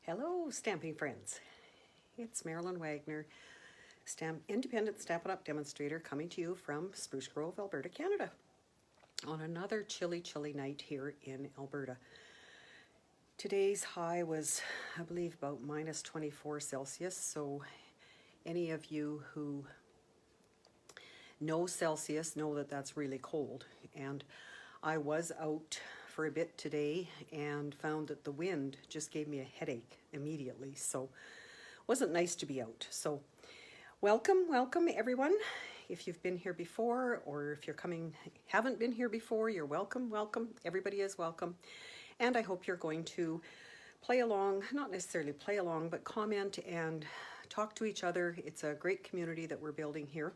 Hello, stamping friends. It's Marilyn Wagner, independent Stampin' Up demonstrator, coming to you from Spruce Grove, Alberta, Canada, on another chilly night here in Alberta. Today's high was, I believe, about minus 24 Celsius, so any of you who know Celsius know that that's really cold. And I was out for a bit today and found that the wind just gave me a headache immediately, so wasn't nice to be out. So welcome everyone. If you've been here before, or if you're haven't been here before, you're welcome. Everybody is welcome, and I hope you're going to play along, not necessarily play along, but comment and talk to each other. It's a great community that we're building here,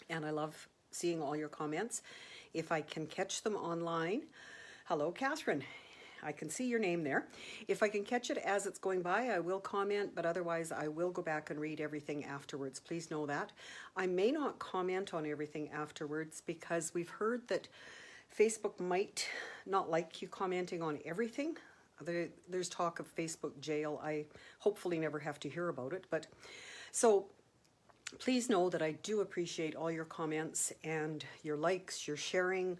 and I love seeing all your comments. If I can catch them online, hello Catherine, I can see your name there. If I can catch it as it's going by, I will comment, but otherwise I will go back and read everything afterwards. Please know that. I may not comment on everything afterwards because we've heard that Facebook might not like you commenting on everything. There's talk of Facebook jail. I hopefully never have to hear about it, but so please know that I do appreciate all your comments and your likes, your sharing,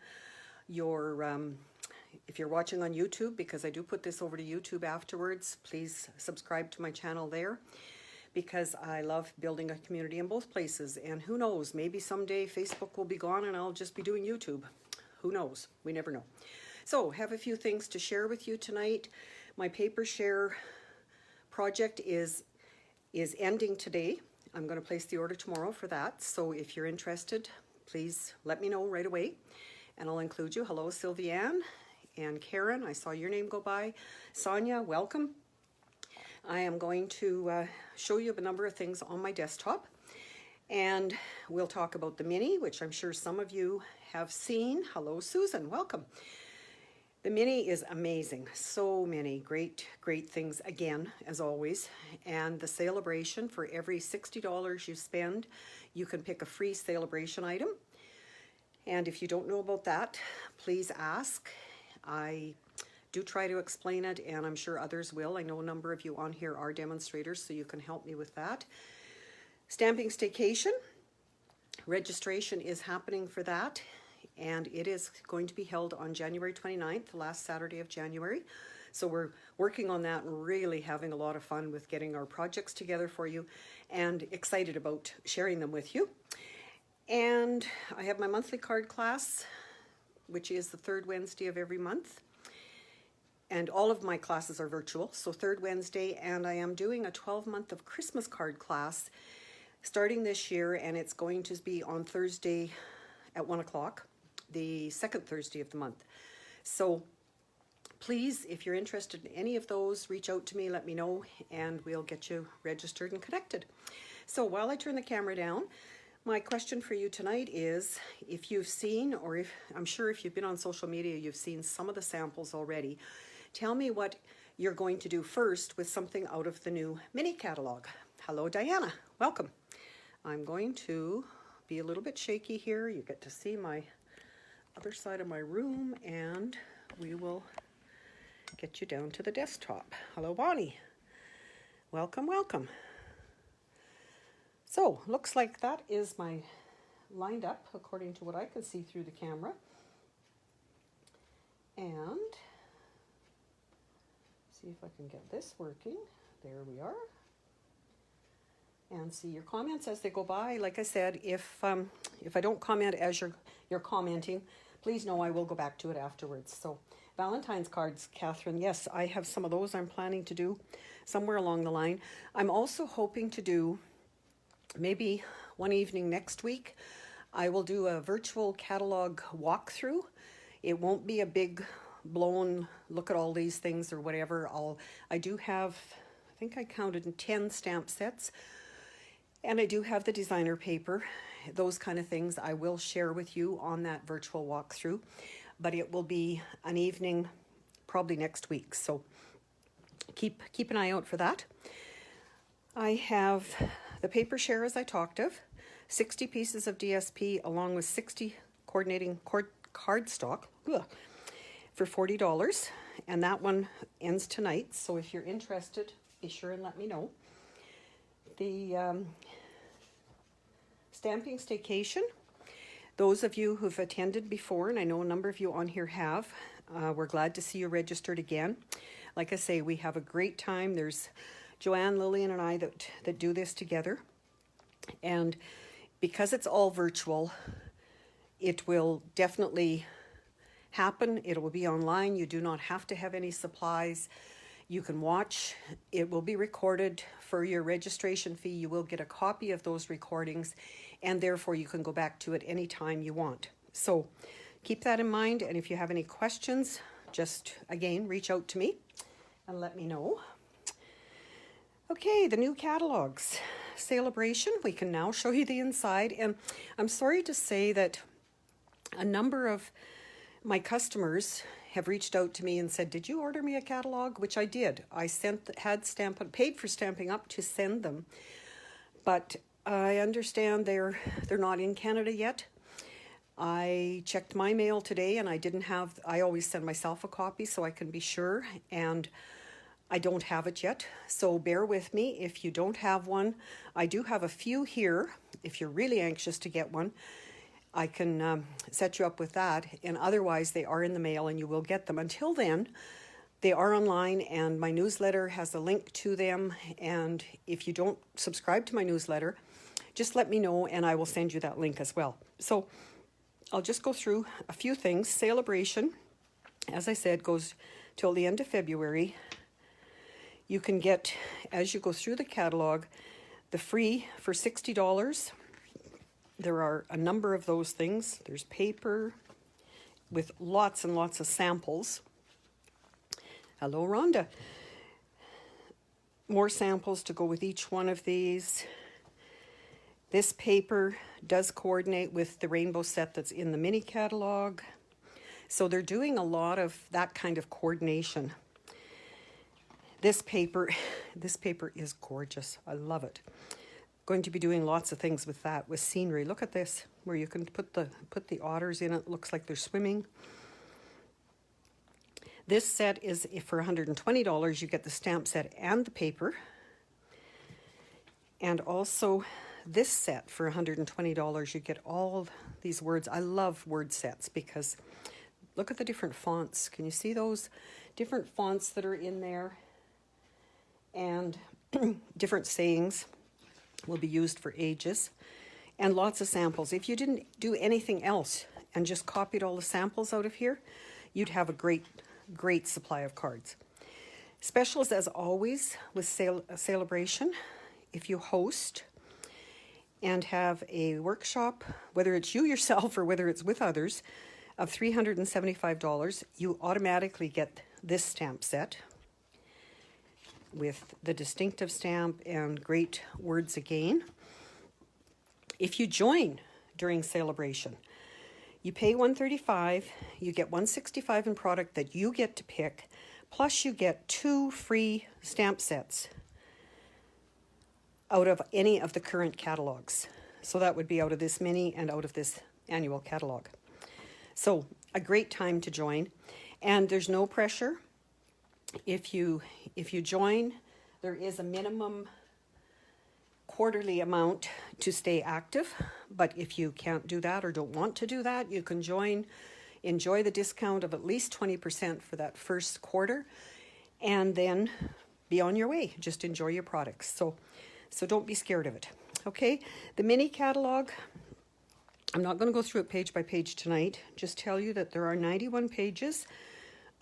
your if you're watching on YouTube, because I do put this over to YouTube afterwards, please subscribe to my channel there, because I love building a community in both places. And who knows, maybe someday Facebook will be gone and I'll just be doing YouTube. Who knows? We never know. So have a few things to share with you tonight. My paper share project is ending today. I'm going to place the order tomorrow for that. So if you're interested, please let me know right away and I'll include you. Hello, Sylvianne and Karen. I saw your name go by. Sonia, welcome. I am going to show you a number of things on my desktop, and we'll talk about the mini, which I'm sure some of you have seen. Hello, Susan, welcome. The mini is amazing. So many great things again, as always. And the Sale-A-Bration, for every $60 you spend, you can pick a free Sale-A-Bration item. And if you don't know about that, please ask. I do try to explain it, and I'm sure others will. I know a number of you on here are demonstrators, so you can help me with that. Stamping Staycation, registration is happening for that, and it is going to be held on January 29th, the last Saturday of January. So we're working on that and really having a lot of fun with getting our projects together for you, and excited about sharing them with you. And I have my monthly card class, which is the third Wednesday of every month. And all of my classes are virtual, so third Wednesday, and I am doing a 12-month of Christmas card class starting this year, and it's going to be on Thursday at 1 o'clock, the second Thursday of the month. So please, if you're interested in any of those, reach out to me, let me know, and we'll get you registered and connected. So while I turn the camera down, my question for you tonight is, if you've seen, or I'm sure if you've been on social media, you've seen some of the samples already. Tell me what you're going to do first with something out of the new mini catalog. Hello, Diana. Welcome. I'm going to be a little bit shaky here. You get to see my other side of my room, and we will get you down to the desktop. Hello, Bonnie. Welcome. So, looks like that is my lined up according to what I can see through the camera. And see if I can get this working. There we are. And see your comments as they go by. Like I said, if I don't comment as you're commenting, please know I will go back to it afterwards. So, Valentine's cards, Catherine. Yes, I have some of those I'm planning to do somewhere along the line. I'm also hoping to do, maybe one evening next week, I will do a virtual catalog walkthrough. It won't be a big blown look at all these things or whatever. I do have, I think I counted 10 stamp sets, and I do have the designer paper. Those kind of things I will share with you on that virtual walkthrough, but it will be an evening probably next week. So keep an eye out for that. I have the paper share, as I talked of, 60 pieces of DSP along with 60 coordinating cardstock. for $40, and that one ends tonight. So if you're interested, be sure and let me know. The Stamping Staycation, those of you who've attended before, and I know a number of you on here have, we're glad to see you registered again. Like I say, we have a great time. There's Joanne, Lillian, and I that do this together. And because it's all virtual, it will definitely happen. It will be online. You do not have to have any supplies. You can watch. It will be recorded for your registration fee. You will get a copy of those recordings, and therefore you can go back to it anytime you want. So keep that in mind, and if you have any questions, just again reach out to me and let me know. Okay, the new catalogs. Sale-A-Bration, we can now show you the inside, and I'm sorry to say that a number of my customers have reached out to me and said, did you order me a catalog? Which I did. I paid for Stampin' Up to send them, but I understand they're not in Canada yet. I checked my mail today and I always send myself a copy so I can be sure, and I don't have it yet, so bear with me if you don't have one. I do have a few here. If you're really anxious to get one, I can set you up with that, and otherwise they are in the mail and you will get them. Until then, they are online, and my newsletter has a link to them, and if you don't subscribe to my newsletter, just let me know and I will send you that link as well. So I'll just go through a few things. Sale-A-Bration, as I said, goes till the end of February. You can get, as you go through the catalog, the free for $60. There are a number of those things. There's paper with lots and lots of samples. Hello, Rhonda. More samples to go with each one of these. This paper does coordinate with the rainbow set that's in the mini catalog. So they're doing a lot of that kind of coordination. This paper is gorgeous. I love it. Going to be doing lots of things with that, with scenery. Look at this, where you can put the otters in it. Looks like they're swimming. This set is for $120. You get the stamp set and the paper. And also this set for $120, you get all these words. I love word sets because look at the different fonts. Can you see those different fonts that are in there? And different sayings will be used for ages, and lots of samples. If you didn't do anything else and just copied all the samples out of here, you'd have a great supply of cards. Specials, as always, with Sale-A-Bration. If you host and have a workshop, whether it's you yourself or whether it's with others, of $375, you automatically get this stamp set with the distinctive stamp and great words again. If you join during Sale-A-Bration, you pay $135, you get $165 in product that you get to pick, plus you get 2 free stamp sets out of any of the current catalogs. So that would be out of this mini and out of this annual catalog. So a great time to join, and there's no pressure. If you join, there is a minimum quarterly amount to stay active, but if you can't do that or don't want to do that, you can join, enjoy the discount of at least 20% for that first quarter, and then be on your way. Just enjoy your products. So don't be scared of it. Okay, the mini catalog, I'm not going to go through it page by page tonight. Just tell you that there are 91 pages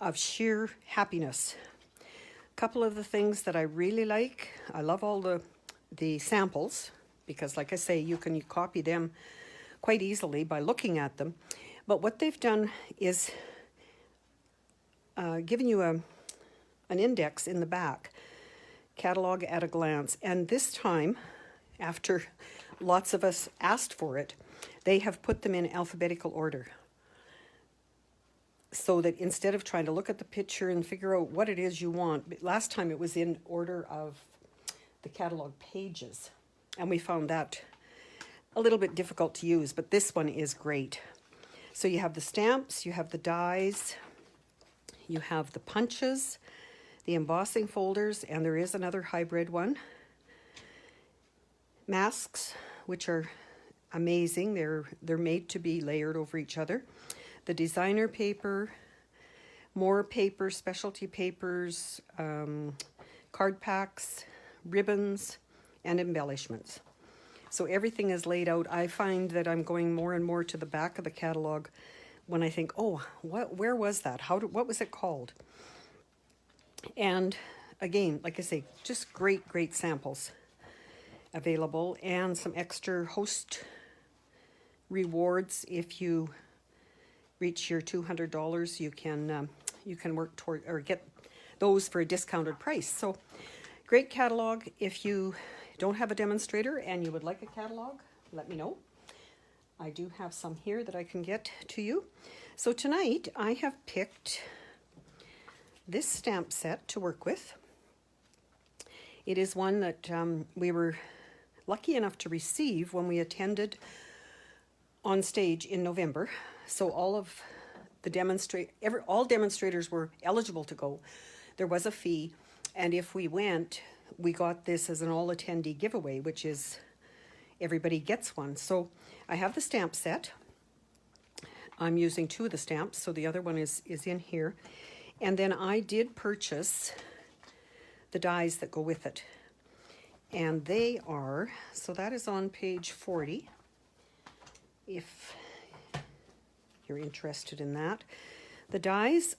of sheer happiness. A couple of the things that I really like, I love all the samples, because like I say, you can copy them quite easily by looking at them. But what they've done is given you an index in the back, catalog at a glance. And this time, after lots of us asked for it, they have put them in alphabetical order, so that instead of trying to look at the picture and figure out what it is you want, last time it was in order of the catalog pages, and we found that a little bit difficult to use, but this one is great. So you have the stamps, you have the dies, You have the punches, the embossing folders, and there is another hybrid one. Masks, which are amazing. They're made to be layered over each other. The designer paper, more paper, specialty papers, card packs, ribbons, and embellishments. So everything is laid out. I find that I'm going more and more to the back of the catalog when I think, oh, where was that? What was it called? And again, like I say, just great samples available, and some extra host rewards. If you reach your $200, you can work toward or get those for a discounted price. So great catalog. If you don't have a demonstrator and you would like a catalog, let me know. I do have some here that I can get to you. So tonight I have picked this stamp set to work with. It is one that we were lucky enough to receive when we attended on stage in November. So all of the all demonstrators were eligible to go. There was a fee, and if we went, we got this as an all attendee giveaway, which is everybody gets one. So I have the stamp set. I'm using 2 of the stamps, so the other one is in here. And then I did purchase the dies that go with it. And they are, so that is on page 40, if you're interested in that. The dies,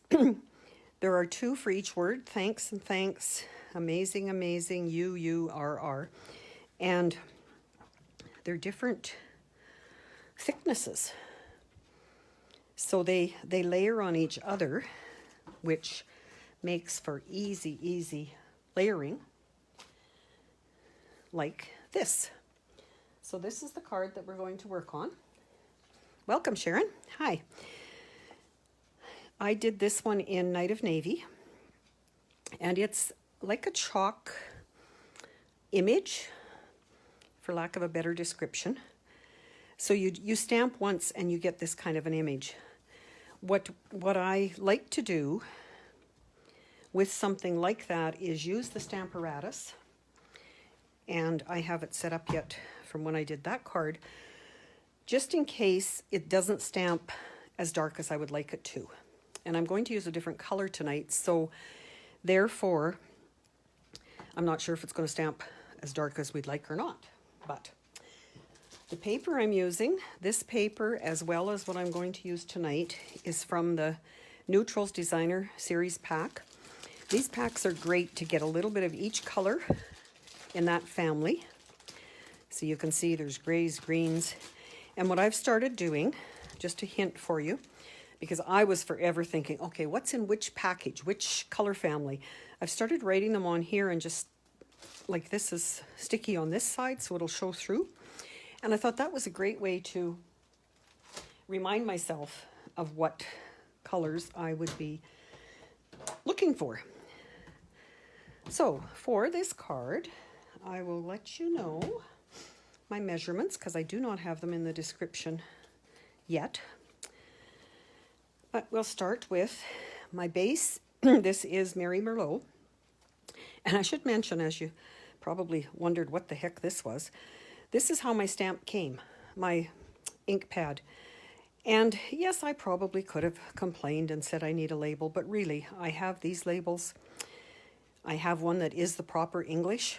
there are 2 for each word, thanks and thanks, amazing, amazing, you, R. And they're different thicknesses. So they layer on each other, which makes for easy layering, like this. So this is the card that we're going to work on. Welcome, Sharon. Hi. I did this one in Night of Navy, and it's like a chalk image, for lack of a better description. So you stamp once and you get this kind of an image. What I like to do with something like that is use the Stamparatus, and I have it set up yet from when I did that card, just in case it doesn't stamp as dark as I would like it to. And I'm going to use a different color tonight, so therefore I'm not sure if it's going to stamp as dark as we'd like or not. But the paper I'm using, this paper as well as what I'm going to use tonight, is from the Neutrals Designer Series pack. These packs are great to get a little bit of each color in that family. So you can see there's grays, greens. And what I've started doing, just a hint for you, because I was forever thinking, okay, what's in which package, which color family? I've started writing them on here, and just like this is sticky on this side, so it'll show through. And I thought that was a great way to remind myself of what colors I would be looking for. So for this card, I will let you know my measurements, because I do not have them in the description yet. But we'll start with my base. This is Mary Merlot. And I should mention, as you probably wondered what the heck this was, this is how my stamp came, my ink pad. And yes, I probably could have complained and said I need a label, but really, I have these labels. I have one that is the proper English.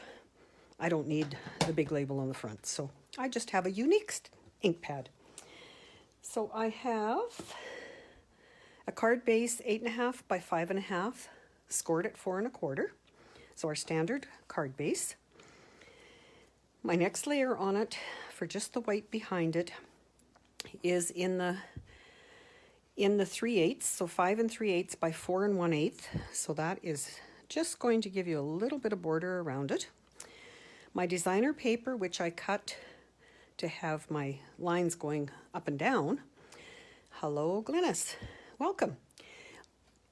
I don't need the big label on the front, so I just have a unique ink pad. So I have a card base 8.5 by 5.5, scored at 4 1/4. So our standard card base. My next layer on it, for just the white behind it, is in the 3/8, so 5 3/8 by 4 1/8. So that is just going to give you a little bit of border around it. My designer paper, which I cut to have my lines going up and down. Hello, Glennis. Welcome.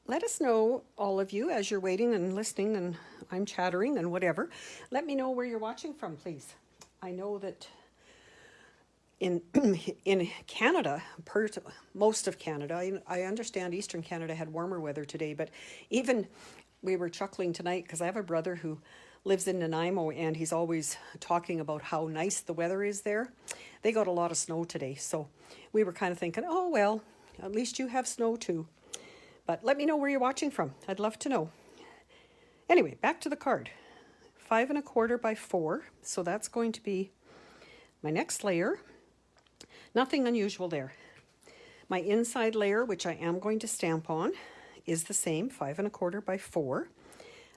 Let us know, all of you, as you're waiting and listening and I'm chattering and whatever, let me know where you're watching from, please. I know that in in Canada, most of Canada, I understand Eastern Canada had warmer weather today, but even we were chuckling tonight because I have a brother who lives in Nanaimo and he's always talking about how nice the weather is there. They got a lot of snow today, so we were kind of thinking, oh well, at least you have snow too. But let me know where you're watching from. I'd love to know. Anyway, back to the card. 5 1/4 by 4, so that's going to be my next layer. Nothing unusual there. My inside layer, which I am going to stamp on, is the same, 5 1/4 by 4,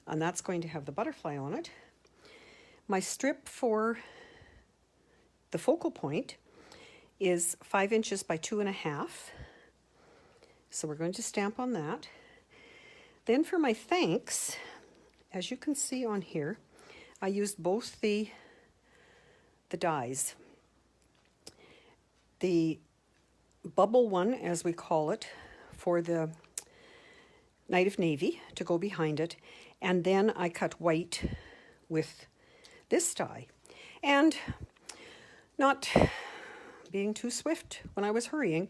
and that's going to have the butterfly on it. My strip for the focal point is 5 inches by 2 1/2, so we're going to stamp on that. Then for my thanks, as you can see on here, I used both the dies. The bubble one, as we call it, for the Night of Navy to go behind it, and then I cut white with this die. And not being too swift when I was hurrying,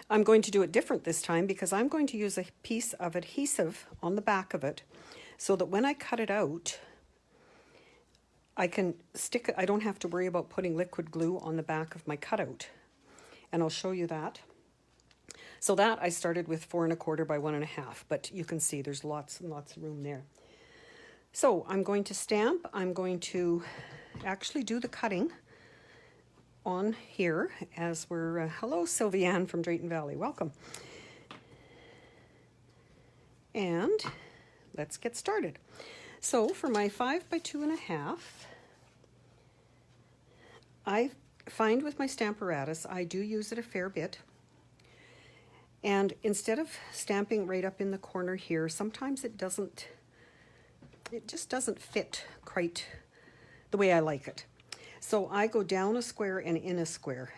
I'm going to do it different this time because I'm going to use a piece of adhesive on the back of it so that when I cut it out, I can stick it. I don't have to worry about putting liquid glue on the back of my cutout. And I'll show you that. So that I started with 4 1/4 by 1 1/2, but you can see there's lots and lots of room there. So I'm going to stamp. I'm going to actually do the cutting on here as we're, hello Sylviane from Drayton Valley, welcome. And let's get started. So for my 5 by 2 1/2, I find with my Stamparatus, I do use it a fair bit. And instead of stamping right up in the corner here, sometimes it just doesn't fit quite the way I like it. So I go down a square and in a square.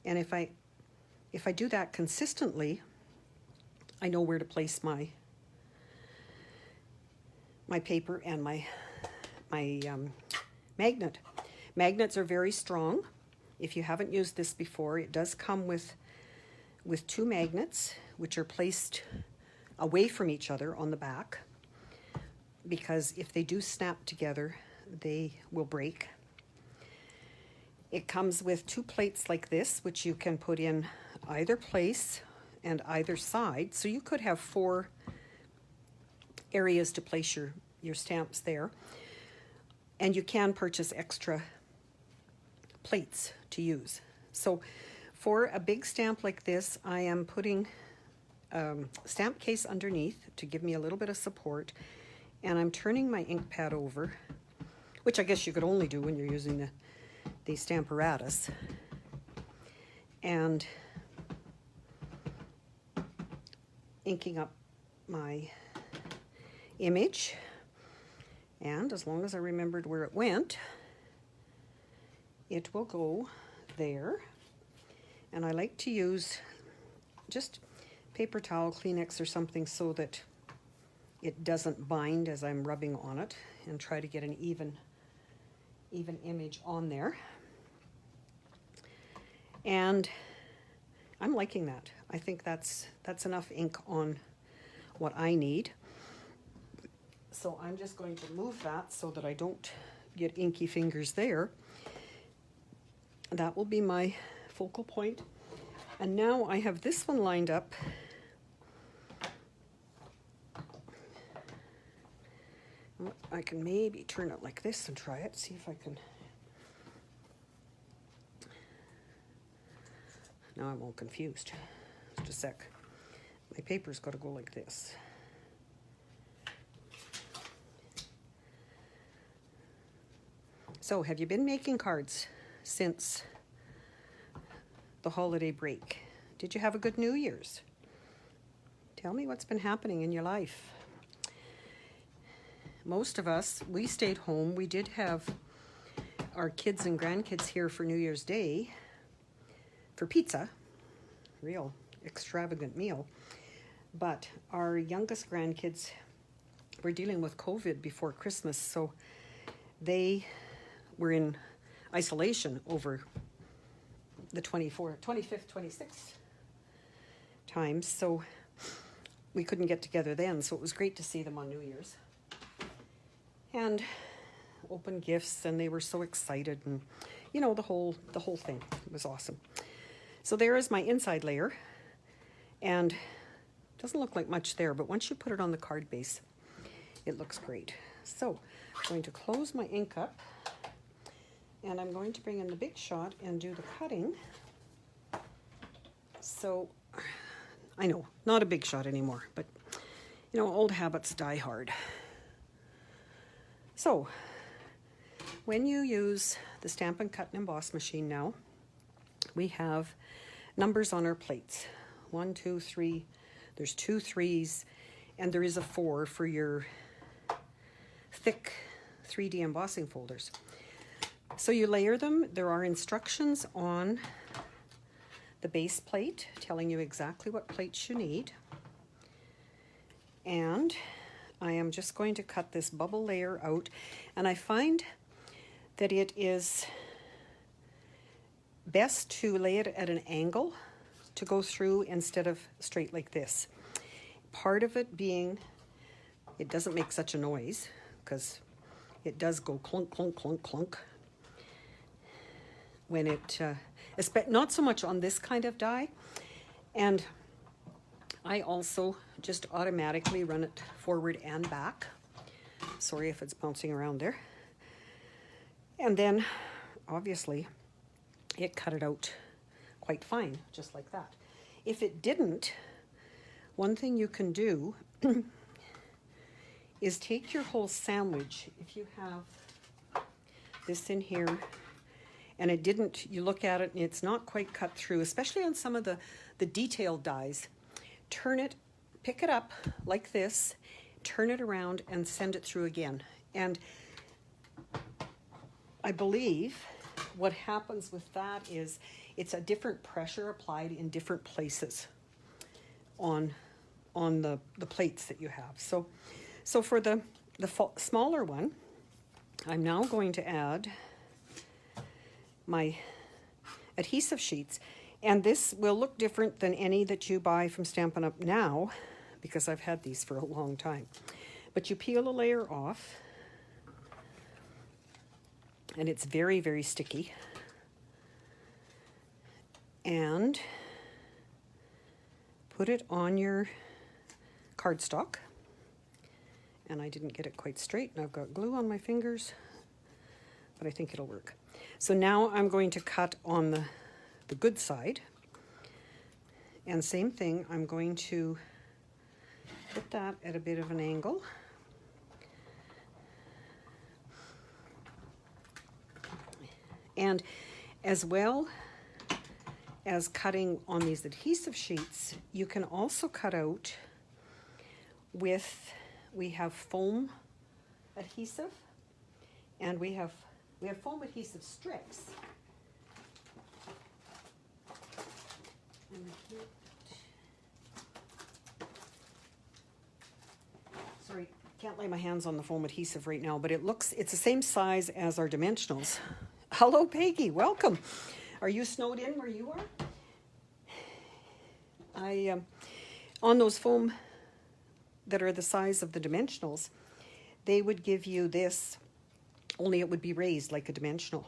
And if I do that consistently, I know where to place my paper and my magnet. Magnets are very strong. If you haven't used this before, it does come with 2 magnets, which are placed away from each other on the back, because if they do snap together, they will break. It comes with 2 plates like this, which you can put in either place and either side. So you could have 4 areas to place your stamps there. And you can purchase extra plates to use. So for a big stamp like this, I am putting stamp case underneath to give me a little bit of support, and I'm turning my ink pad over, which I guess you could only do when you're using the Stamparatus, and inking up my image. And as long as I remembered where it went, it will go there. And I like to use just paper towel, Kleenex or something so that it doesn't bind as I'm rubbing on it, and try to get an even image on there. And I'm liking that. I think that's enough ink on what I need. So I'm just going to move that so that I don't get inky fingers there. That will be my focal point. And now I have this one lined up. I can maybe turn it like this and try it, see if I can. Now I'm all confused. Just a sec. My paper's got to go like this. So, have you been making cards since the holiday break? Did you have a good New Year's? Tell me what's been happening in your life. Most of us, we stayed home. We did have our kids and grandkids here for New Year's Day for pizza, real extravagant meal. But our youngest grandkids were dealing with COVID before Christmas, so they were in isolation over the 25th, 26th times, so we couldn't get together then, so it was great to see them on New Year's. And open gifts, and they were so excited, and you know, the whole thing. It was awesome. So there is my inside layer, and it doesn't look like much there, but once you put it on the card base, it looks great. So I'm going to close my ink up, and I'm going to bring in the Big Shot and do the cutting. So I know, not a Big Shot anymore, but you know, old habits die hard. So when you use the Stampin' Cut and Emboss machine now, we have numbers on our plates. 1, 2, 3. There's 2 3s, and there is a 4 for your thick 3D embossing folders. So you layer them. There are instructions on the base plate telling you exactly what plates you need. And I am just going to cut this bubble layer out, and I find that it is best to lay it at an angle to go through instead of straight like this. Part of it being it doesn't make such a noise, because it does go clunk, clunk, clunk, clunk when it, not so much on this kind of die. And I also just automatically run it forward and back. Sorry if it's bouncing around there. And then, obviously, it cut it out quite fine, just like that. If it didn't, one thing you can do is take your whole sandwich. If you have this in here, and it didn't, you look at it and it's not quite cut through, especially on some of the detailed dies, turn it, pick it up like this, turn it around and send it through again. And I believe what happens with that is it's a different pressure applied in different places on the plates that you have. So for the smaller one, I'm now going to add my adhesive sheets. And this will look different than any that you buy from Stampin' Up! Now, because I've had these for a long time. But you peel a layer off, and it's very, very sticky. And put it on your cardstock. And I didn't get it quite straight, and I've got glue on my fingers, but I think it'll work. So now I'm going to cut on the good side. And same thing, I'm going to put that at a bit of an angle. And as well as cutting on these adhesive sheets, you can also cut out with, we have foam adhesive, and we have foam adhesive strips. Sorry, can't lay my hands on the foam adhesive right now, but it's the same size as our dimensionals. Hello, Peggy, welcome. Are you snowed in where you are? On those foam that are the size of the dimensionals, they would give you this, only it would be raised like a dimensional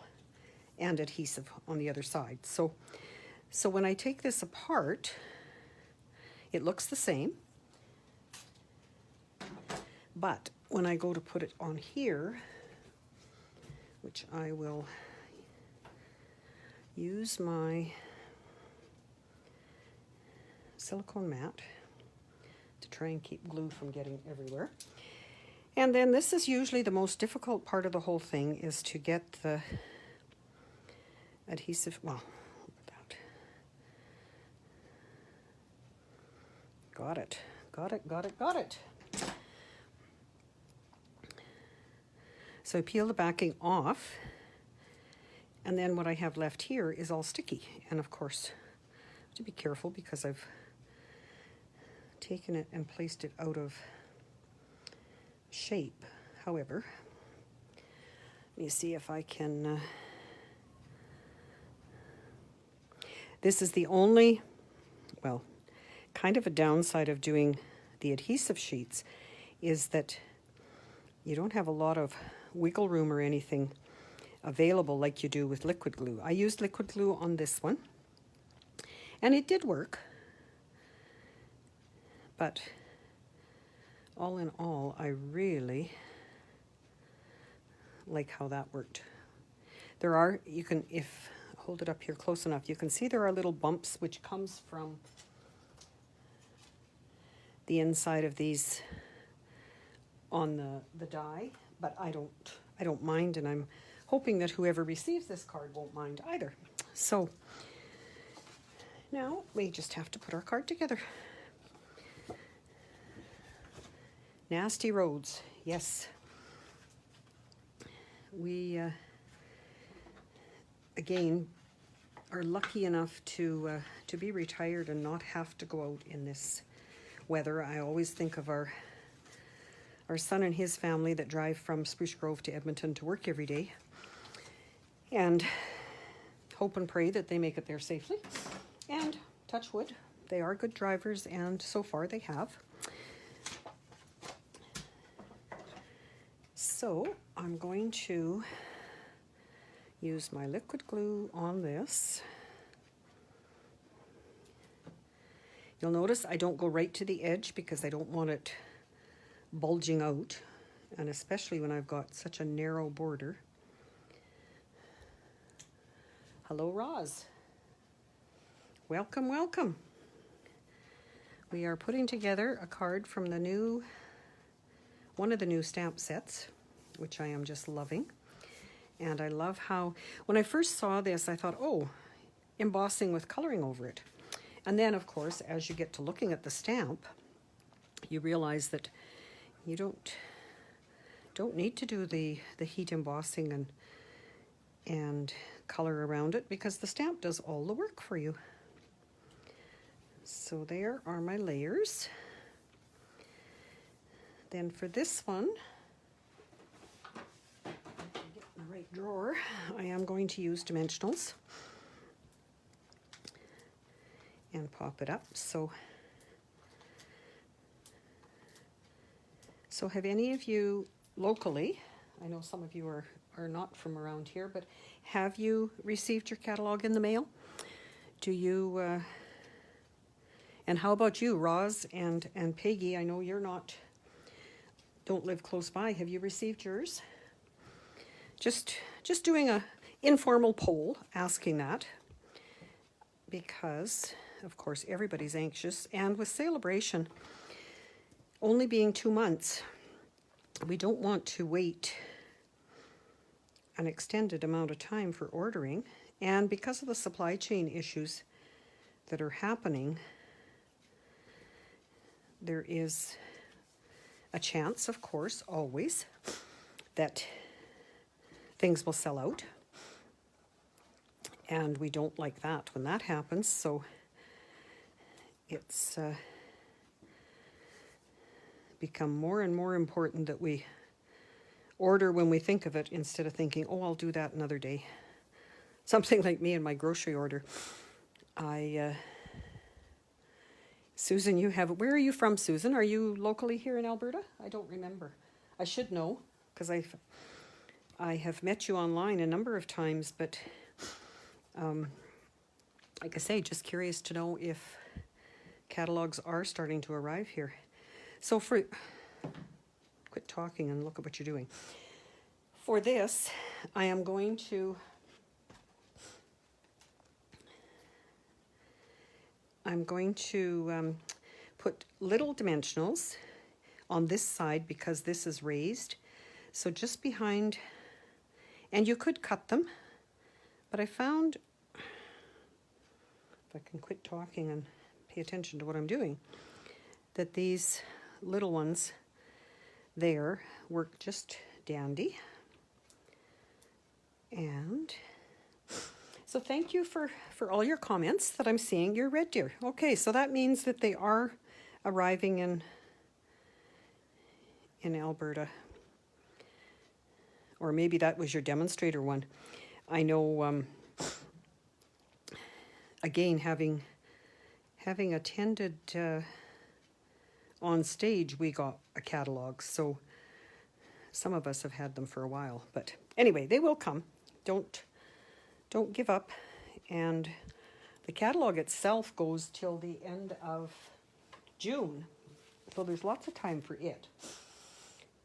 and adhesive on the other side. So when I take this apart, it looks the same, but when I go to put it on here, which I will use my silicone mat to try and keep glue from getting everywhere. And then this is usually the most difficult part of the whole thing, is to get the adhesive, well, that. Got it, got it, got it, got it. So I peel the backing off, and then what I have left here is all sticky. And of course, I have to be careful because I've taken it and placed it out of shape. However, let me see if I can, This is the only, well, kind of a downside of doing the adhesive sheets is that you don't have a lot of wiggle room or anything available like you do with liquid glue. I used liquid glue on this one, and it did work. But all in all, I really like how that worked. There are, you can, if, hold it up here close enough, you can see there are little bumps which comes from the inside of these on the die, but I don't mind, and I'm hoping that whoever receives this card won't mind either. So now we just have to put our card together. Nasty roads, yes. We again are lucky enough to be retired and not have to go out in this weather. I always think of our son and his family that drive from Spruce Grove to Edmonton to work every day, and hope and pray that they make it there safely. And touch wood, they are good drivers, and so far they have. So I'm going to use my liquid glue on this. You'll notice I don't go right to the edge because I don't want it bulging out, and especially when I've got such a narrow border. Hello, Roz. Welcome, welcome. We are putting together a card from the one of the new stamp sets, which I am just loving. And I love how, when I first saw this, I thought, oh, embossing with coloring over it. And then, of course, as you get to looking at the stamp, you realize that you don't need to do the heat embossing and color around it, because the stamp does all the work for you. So there are my layers. Then for this one, get in the right drawer, I am going to use dimensionals and pop it up. So have any of you locally, I know some of you are not from around here, but have you received your catalog in the mail? Do you, and how about you, Roz and Peggy? I know you're don't live close by. Have you received yours? Just doing a informal poll asking that, because of course everybody's anxious, and with Sale-A-Bration only being 2 months, we don't want to wait an extended amount of time for ordering. And because of the supply chain issues that are happening, there is a chance, of course, always, that things will sell out. And we don't like that when that happens. So it's become more and more important that we order when we think of it, instead of thinking, oh, I'll do that another day. Something like me and my grocery order. Susan, where are you from, Susan? Are you locally here in Alberta? I don't remember. I should know, because I have met you online a number of times, but like I say, just curious to know if catalogs are starting to arrive here. So quit talking and look at what you're doing. For this, I am going to put little dimensionals on this side because this is raised. So just behind, and you could cut them, but I found, if I can quit talking and pay attention to what I'm doing, that these little ones there work just dandy. And so thank you for all your comments that I'm seeing. You're Red Deer. Okay, so that means that they are arriving in Alberta. Or maybe that was your demonstrator one. I know again, having attended on stage, we got a catalog, so some of us have had them for a while. But anyway, they will come. Don't give up. And the catalog itself goes till the end of June, so there's lots of time for it.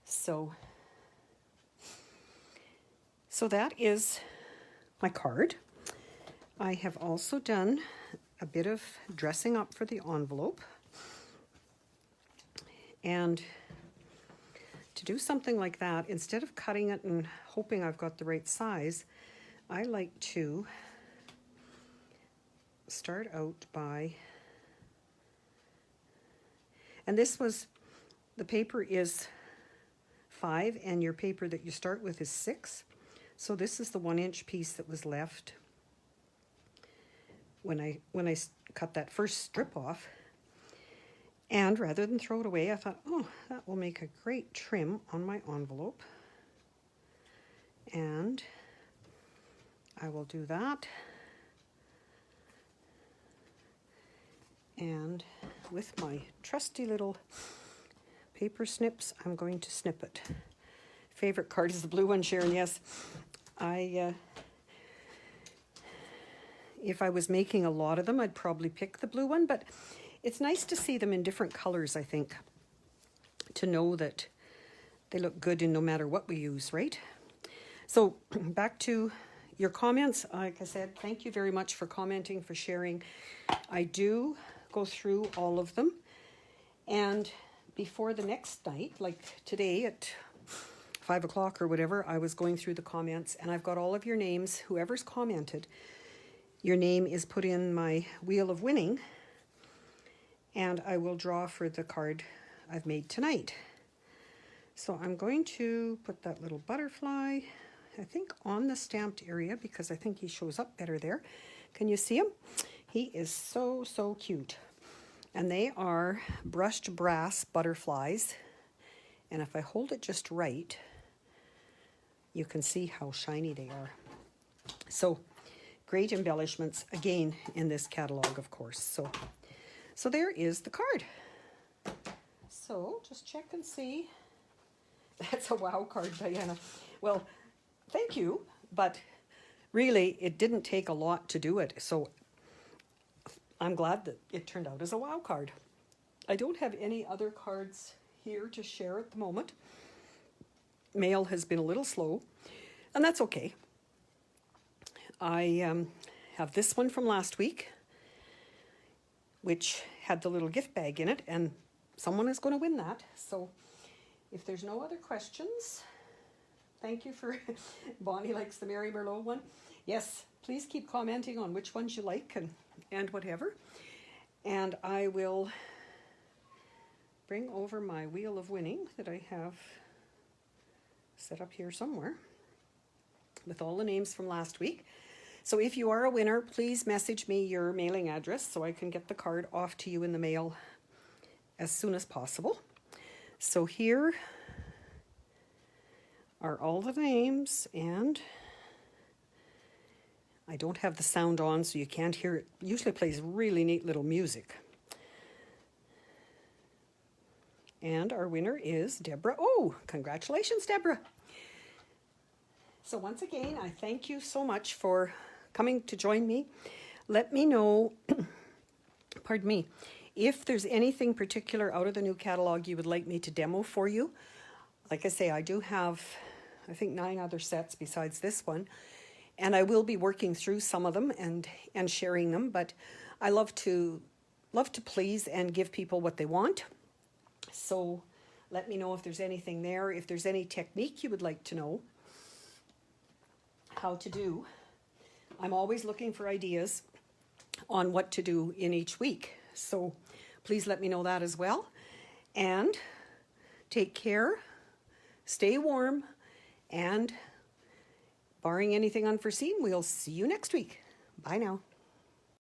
So that is my card. I have also done a bit of dressing up for the envelope. And to do something like that, instead of cutting it and hoping I've got the right size, I like to start out by, and this was, the paper is 5 and your paper that you start with is 6. So this is the 1-inch piece that was left when I cut that first strip off. And rather than throw it away, I thought, oh, that will make a great trim on my envelope. And I will do that. And with my trusty little paper snips, I'm going to snip it. Favorite card is the blue one, Sharon. Yes, if I was making a lot of them, I'd probably pick the blue one, but it's nice to see them in different colors, I think, to know that they look good in no matter what we use, right? So back to your comments. Like I said, thank you very much for commenting, for sharing. I do go through all of them. And before the next night, like today at 5 o'clock or whatever, I was going through the comments and I've got all of your names. Whoever's commented, your name is put in my wheel of winning. And I will draw for the card I've made tonight. So I'm going to put that little butterfly, I think, on the stamped area because I think he shows up better there. Can you see him? He is so, so cute. And they are brushed brass butterflies. And if I hold it just right, you can see how shiny they are. So great embellishments, again, in this catalog, of course. So there is the card. So just check and see. That's a wow card, Diana. Well, thank you, but really it didn't take a lot to do it. So I'm glad that it turned out as a wow card. I don't have any other cards here to share at the moment. Mail has been a little slow, and that's okay. I have this one from last week, which had the little gift bag in it, and someone is going to win that. So if there's no other questions, thank you for Bonnie likes the Mary Merlot one. Yes, please keep commenting on which ones you like and whatever. And I will bring over my wheel of winning that I have set up here somewhere with all the names from last week. So if you are a winner, please message me your mailing address so I can get the card off to you in the mail as soon as possible. So here are all the names, and I don't have the sound on so you can't hear it. It usually plays really neat little music. And our winner is Deborah. Oh, congratulations, Deborah. So once again, I thank you so much for coming to join me. Let me know, pardon me, if there's anything particular out of the new catalog you would like me to demo for you. Like I say, I do have, I think, 9 other sets besides this one, and I will be working through some of them and sharing them, but I love to please and give people what they want. So let me know if there's anything there, if there's any technique you would like to know how to do. I'm always looking for ideas on what to do in each week. So please let me know that as well. And take care, stay warm, and barring anything unforeseen, we'll see you next week. Bye now.